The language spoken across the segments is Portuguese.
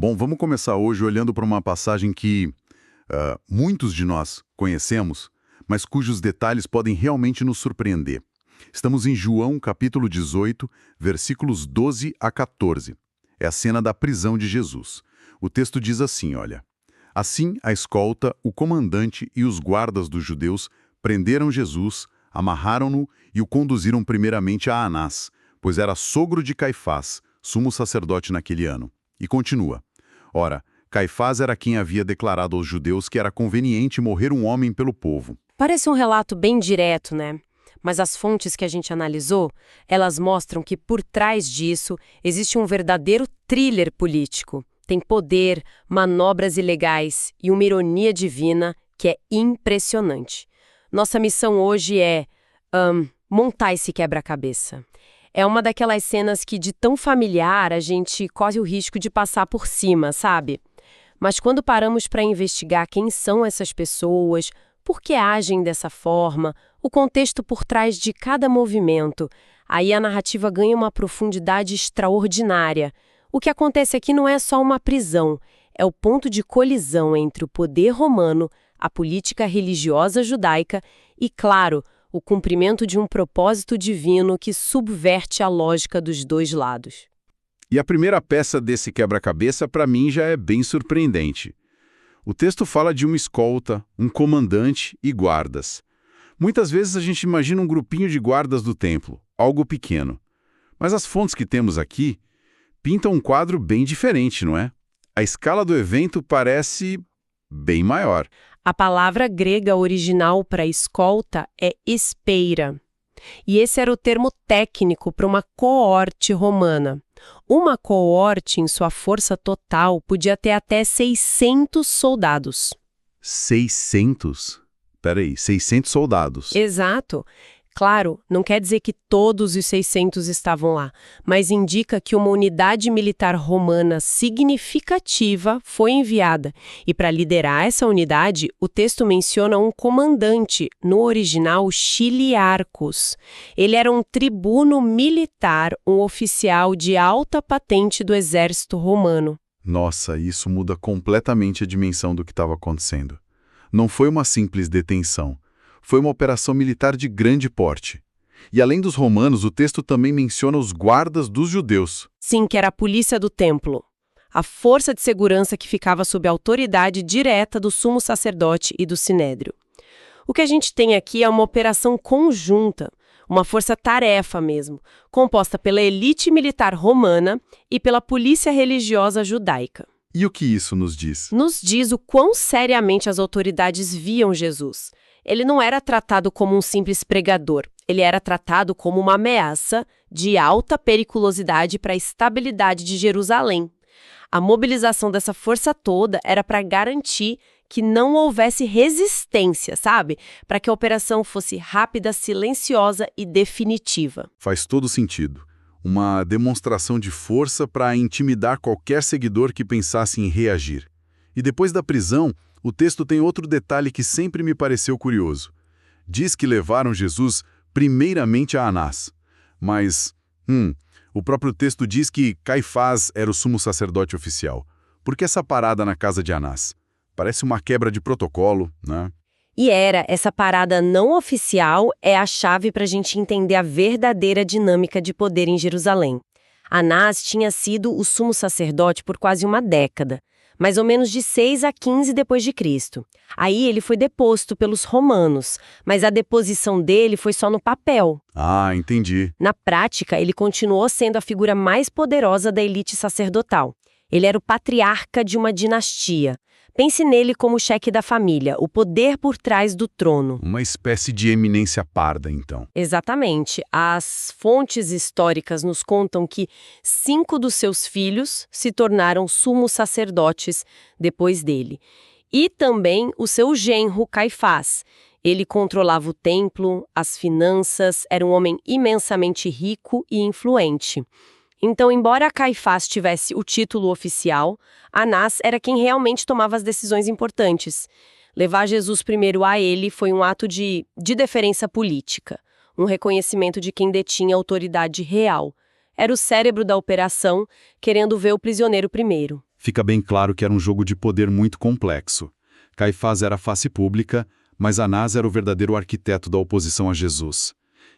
Bom, vamos começar hoje olhando para uma passagem que muitos de nós conhecemos, mas cujos detalhes podem realmente nos surpreender. Estamos em João, capítulo 18, versículos 12 a 14. É a cena da prisão de Jesus. O texto diz assim, olha: Assim, a escolta, o comandante e os guardas dos judeus prenderam Jesus, amarraram-no e o conduziram primeiramente a Anás, pois era sogro de Caifás, sumo sacerdote naquele ano. E continua. Ora, Caifás era quem havia declarado aos judeus que era conveniente morrer um homem pelo povo. Parece um relato bem direto, né? Mas as fontes que a gente analisou, elas mostram que por trás disso existe um verdadeiro thriller político. Tem poder, manobras ilegais e uma ironia divina que é impressionante. Nossa missão hoje é montar esse quebra-cabeça. É uma daquelas cenas que, de tão familiar, a gente corre o risco de passar por cima, sabe? Mas quando paramos para investigar quem são essas pessoas, por que agem dessa forma, o contexto por trás de cada movimento, aí a narrativa ganha uma profundidade extraordinária. O que acontece aqui não é só uma prisão, é o ponto de colisão entre o poder romano, a política religiosa judaica e, claro, o cumprimento de um propósito divino que subverte a lógica dos dois lados. E a primeira peça desse quebra-cabeça, para mim, já é bem surpreendente. O texto fala de uma escolta, um comandante e guardas. Muitas vezes a gente imagina um grupinho de guardas do templo, algo pequeno. Mas as fontes que temos aqui pintam um quadro bem diferente, não é? A escala do evento parece bem maior. A palavra grega original para escolta é espeira. E esse era o termo técnico para uma coorte romana. Uma coorte, em sua força total, podia ter até 600 soldados. 600? Peraí, 600 soldados. Exato. Claro, não quer dizer que todos os 600 estavam lá, mas indica que uma unidade militar romana significativa foi enviada. E para liderar essa unidade, o texto menciona um comandante, no original Chiliarcos. Ele era um tribuno militar, um oficial de alta patente do exército romano. Nossa, isso muda completamente a dimensão do que estava acontecendo. Não foi uma simples detenção. Foi uma operação militar de grande porte. E além dos romanos, o texto também menciona os guardas dos judeus. Sim, que era a polícia do templo. A força de segurança que ficava sob a autoridade direta do sumo sacerdote e do sinédrio. O que a gente tem aqui é uma operação conjunta, uma força-tarefa mesmo, composta pela elite militar romana e pela polícia religiosa judaica. E o que isso nos diz? Nos diz o quão seriamente as autoridades viam Jesus. Ele não era tratado como um simples pregador, ele era tratado como uma ameaça de alta periculosidade para a estabilidade de Jerusalém. A mobilização dessa força toda era para garantir que não houvesse resistência, sabe? Para que a operação fosse rápida, silenciosa e definitiva. Faz todo sentido. Uma demonstração de força para intimidar qualquer seguidor que pensasse em reagir. E depois da prisão, o texto tem outro detalhe que sempre me pareceu curioso. Diz que levaram Jesus primeiramente a Anás. Mas, o próprio texto diz que Caifás era o sumo sacerdote oficial. Por que essa parada na casa de Anás? Parece uma quebra de protocolo, né? E essa parada não oficial é a chave para a gente entender a verdadeira dinâmica de poder em Jerusalém. Anás tinha sido o sumo sacerdote por quase uma década. Mais ou menos de 6 a 15 depois de Cristo. Aí ele foi deposto pelos romanos, mas a deposição dele foi só no papel. Ah, entendi. Na prática, ele continuou sendo a figura mais poderosa da elite sacerdotal. Ele era o patriarca de uma dinastia. Pense nele como o chefe da família, o poder por trás do trono. Uma espécie de eminência parda, então. Exatamente. As fontes históricas nos contam que 5 dos seus filhos se tornaram sumos sacerdotes depois dele. E também o seu genro Caifás. Ele controlava o templo, as finanças, era um homem imensamente rico e influente. Então, embora Caifás tivesse o título oficial, Anás era quem realmente tomava as decisões importantes. Levar Jesus primeiro a ele foi um ato de deferência política, um reconhecimento de quem detinha autoridade real. Era o cérebro da operação, querendo ver o prisioneiro primeiro. Fica bem claro que era um jogo de poder muito complexo. Caifás era a face pública, mas Anás era o verdadeiro arquiteto da oposição a Jesus.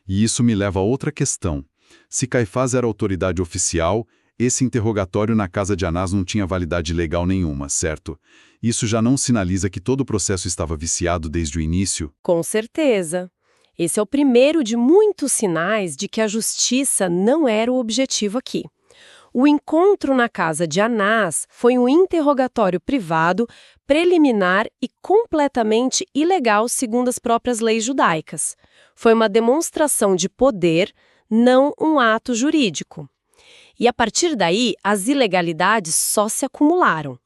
E isso me leva a outra questão. Se Caifás era a autoridade oficial, esse interrogatório na casa de Anás não tinha validade legal nenhuma, certo? Isso já não sinaliza que todo o processo estava viciado desde o início? Com certeza. Esse é o primeiro de muitos sinais de que a justiça não era o objetivo aqui. O encontro na casa de Anás foi um interrogatório privado, preliminar e completamente ilegal segundo as próprias leis judaicas. Foi uma demonstração de poder, não um ato jurídico. E a partir daí, as ilegalidades só se acumularam.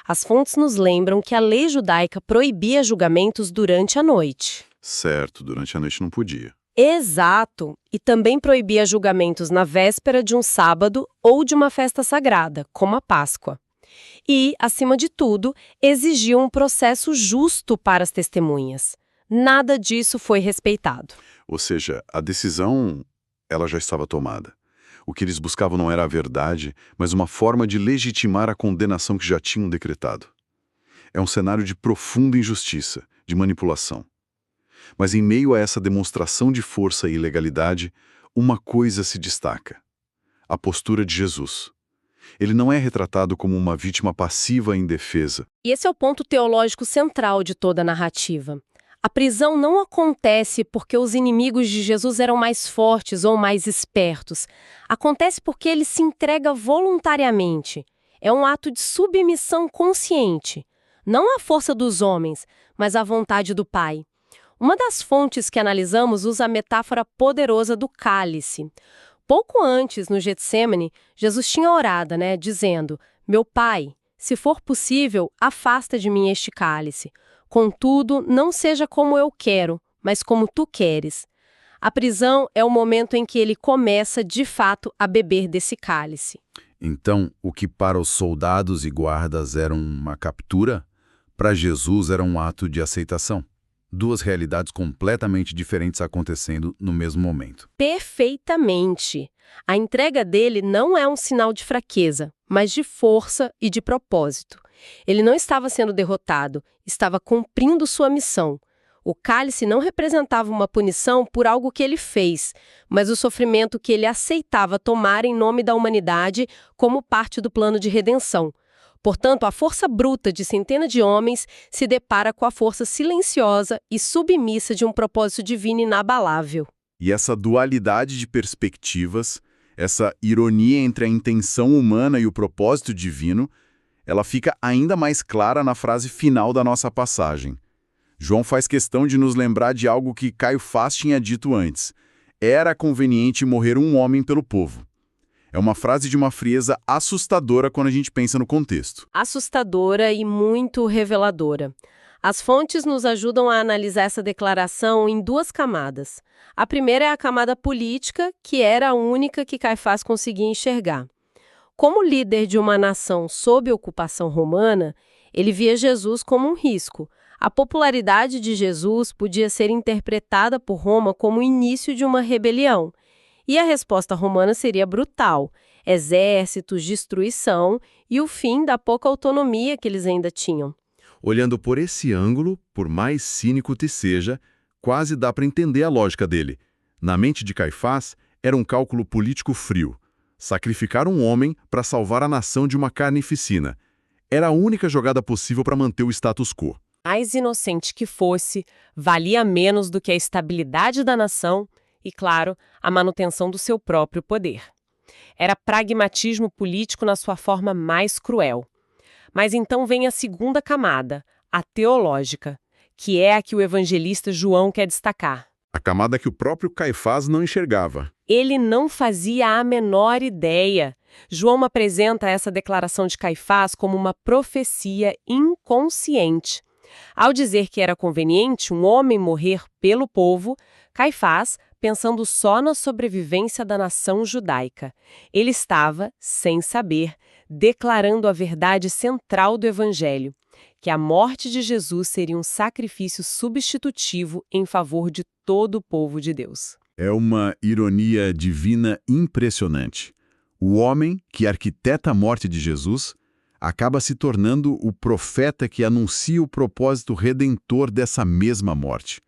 As fontes nos lembram que a lei judaica proibia julgamentos durante a noite. Certo, durante a noite não podia. Exato! E também proibia julgamentos na véspera de um sábado ou de uma festa sagrada, como a Páscoa. E, acima de tudo, exigia um processo justo para as testemunhas. Nada disso foi respeitado. Ou seja, a decisão, ela já estava tomada. O que eles buscavam não era a verdade, mas uma forma de legitimar a condenação que já tinham decretado. É um cenário de profunda injustiça, de manipulação. Mas em meio a essa demonstração de força e ilegalidade, uma coisa se destaca: a postura de Jesus. Ele não é retratado como uma vítima passiva e indefesa. E esse é o ponto teológico central de toda a narrativa. A prisão não acontece porque os inimigos de Jesus eram mais fortes ou mais espertos. Acontece porque ele se entrega voluntariamente. É um ato de submissão consciente. Não à força dos homens, mas à vontade do Pai. Uma das fontes que analisamos usa a metáfora poderosa do cálice. Pouco antes, no Getsêmani, Jesus tinha orado, dizendo: "Meu Pai, se for possível, afasta de mim este cálice. Contudo, não seja como eu quero, mas como tu queres." A prisão é o momento em que ele começa, de fato, a beber desse cálice. Então, o que para os soldados e guardas era uma captura, para Jesus era um ato de aceitação. Duas realidades completamente diferentes acontecendo no mesmo momento. Perfeitamente. A entrega dele não é um sinal de fraqueza, mas de força e de propósito. Ele não estava sendo derrotado, estava cumprindo sua missão. O cálice não representava uma punição por algo que ele fez, mas o sofrimento que ele aceitava tomar em nome da humanidade como parte do plano de redenção. Portanto, a força bruta de centenas de homens se depara com a força silenciosa e submissa de um propósito divino inabalável. E essa dualidade de perspectivas, essa ironia entre a intenção humana e o propósito divino, ela fica ainda mais clara na frase final da nossa passagem. João faz questão de nos lembrar de algo que Caifás tinha dito antes: era conveniente morrer um homem pelo povo. É uma frase de uma frieza assustadora quando a gente pensa no contexto. Assustadora e muito reveladora. As fontes nos ajudam a analisar essa declaração em duas camadas. A primeira é a camada política, que era a única que Caifás conseguia enxergar. Como líder de uma nação sob ocupação romana, ele via Jesus como um risco. A popularidade de Jesus podia ser interpretada por Roma como o início de uma rebelião. E a resposta romana seria brutal: exércitos, destruição e o fim da pouca autonomia que eles ainda tinham. Olhando por esse ângulo, por mais cínico que seja, quase dá para entender a lógica dele. Na mente de Caifás, era um cálculo político frio. Sacrificar um homem para salvar a nação de uma carnificina. Era a única jogada possível para manter o status quo. Mais inocente que fosse, valia menos do que a estabilidade da nação e, claro, a manutenção do seu próprio poder. Era pragmatismo político na sua forma mais cruel. Mas então vem a segunda camada, a teológica, que é a que o evangelista João quer destacar. A camada que o próprio Caifás não enxergava. Ele não fazia a menor ideia. João apresenta essa declaração de Caifás como uma profecia inconsciente. Ao dizer que era conveniente um homem morrer pelo povo, Caifás, pensando só na sobrevivência da nação judaica, ele estava, sem saber, declarando a verdade central do Evangelho, que a morte de Jesus seria um sacrifício substitutivo em favor de todo o povo de Deus. É uma ironia divina impressionante. O homem que arquiteta a morte de Jesus acaba se tornando o profeta que anuncia o propósito redentor dessa mesma morte.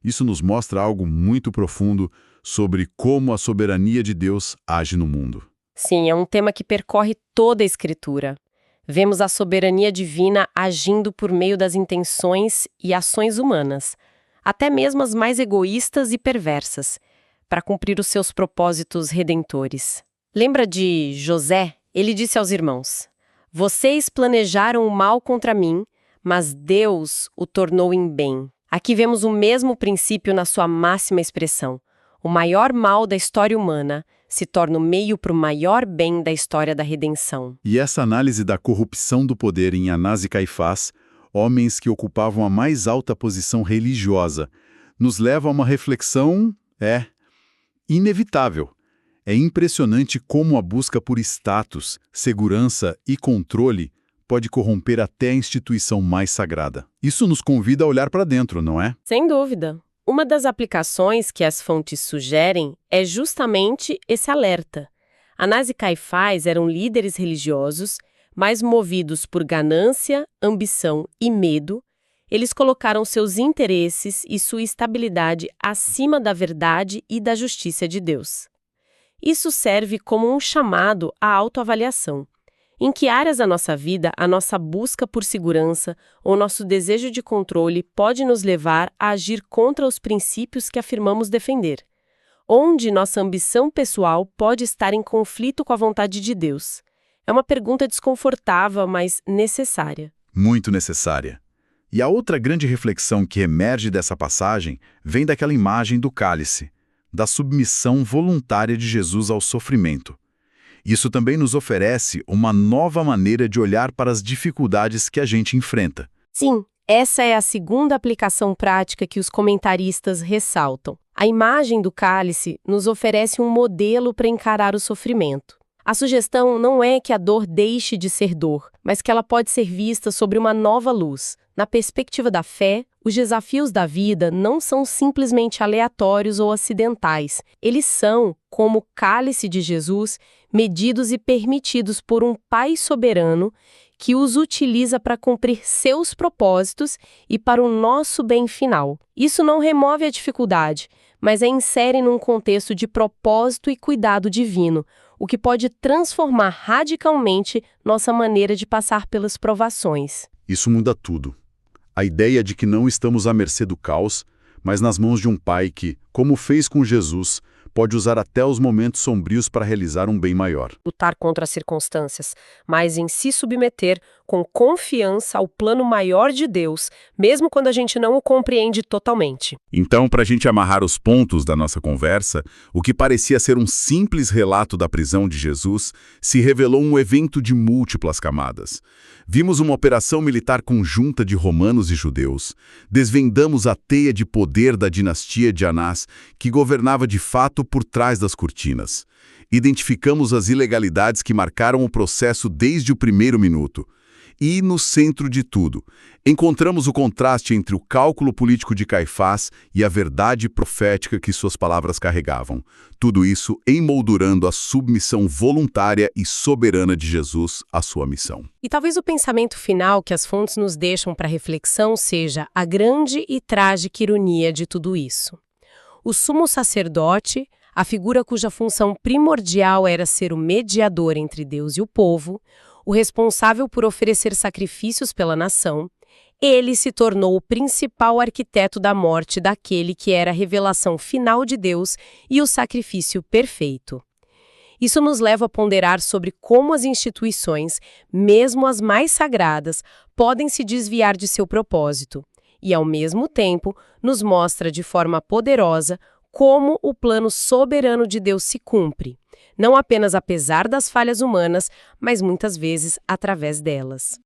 Isso nos mostra algo muito profundo sobre como a soberania de Deus age no mundo. Sim, é um tema que percorre toda a Escritura. Vemos a soberania divina agindo por meio das intenções e ações humanas, até mesmo as mais egoístas e perversas, para cumprir os seus propósitos redentores. Lembra de José? Ele disse aos irmãos: "Vocês planejaram o mal contra mim, mas Deus o tornou em bem." Aqui vemos o mesmo princípio na sua máxima expressão. O maior mal da história humana se torna o meio para o maior bem da história da redenção. E essa análise da corrupção do poder em Anás e Caifás, homens que ocupavam a mais alta posição religiosa, nos leva a uma reflexão, inevitável. É impressionante como a busca por status, segurança e controle pode corromper até a instituição mais sagrada. Isso nos convida a olhar para dentro, não é? Sem dúvida. Uma das aplicações que as fontes sugerem é justamente esse alerta. Anás e Caifás eram líderes religiosos, mas movidos por ganância, ambição e medo, eles colocaram seus interesses e sua estabilidade acima da verdade e da justiça de Deus. Isso serve como um chamado à autoavaliação. Em que áreas da nossa vida a nossa busca por segurança ou nosso desejo de controle pode nos levar a agir contra os princípios que afirmamos defender? Onde nossa ambição pessoal pode estar em conflito com a vontade de Deus? É uma pergunta desconfortável, mas necessária. Muito necessária. E a outra grande reflexão que emerge dessa passagem vem daquela imagem do cálice, da submissão voluntária de Jesus ao sofrimento. Isso também nos oferece uma nova maneira de olhar para as dificuldades que a gente enfrenta. Sim, essa é a segunda aplicação prática que os comentaristas ressaltam. A imagem do cálice nos oferece um modelo para encarar o sofrimento. A sugestão não é que a dor deixe de ser dor, mas que ela pode ser vista sobre uma nova luz. Na perspectiva da fé, os desafios da vida não são simplesmente aleatórios ou acidentais. Eles são, como o cálice de Jesus, medidos e permitidos por um Pai soberano que os utiliza para cumprir seus propósitos e para o nosso bem final. Isso não remove a dificuldade, mas a insere num contexto de propósito e cuidado divino, o que pode transformar radicalmente nossa maneira de passar pelas provações. Isso muda tudo. A ideia de que não estamos à mercê do caos, mas nas mãos de um Pai que, como fez com Jesus, pode usar até os momentos sombrios para realizar um bem maior. Lutar contra as circunstâncias, mas em se submeter com confiança ao plano maior de Deus, mesmo quando a gente não o compreende totalmente. Então, para a gente amarrar os pontos da nossa conversa, o que parecia ser um simples relato da prisão de Jesus se revelou um evento de múltiplas camadas. Vimos uma operação militar conjunta de romanos e judeus. Desvendamos a teia de poder da dinastia de Anás, que governava de fato por trás das cortinas. Identificamos as ilegalidades que marcaram o processo desde o primeiro minuto. E, no centro de tudo, encontramos o contraste entre o cálculo político de Caifás e a verdade profética que suas palavras carregavam. Tudo isso emoldurando a submissão voluntária e soberana de Jesus à sua missão. E talvez o pensamento final que as fontes nos deixam para reflexão seja a grande e trágica ironia de tudo isso. O sumo sacerdote, a figura cuja função primordial era ser o mediador entre Deus e o povo, o responsável por oferecer sacrifícios pela nação, ele se tornou o principal arquiteto da morte daquele que era a revelação final de Deus e o sacrifício perfeito. Isso nos leva a ponderar sobre como as instituições, mesmo as mais sagradas, podem se desviar de seu propósito, e, ao mesmo tempo, nos mostra de forma poderosa como o plano soberano de Deus se cumpre, não apenas apesar das falhas humanas, mas muitas vezes através delas.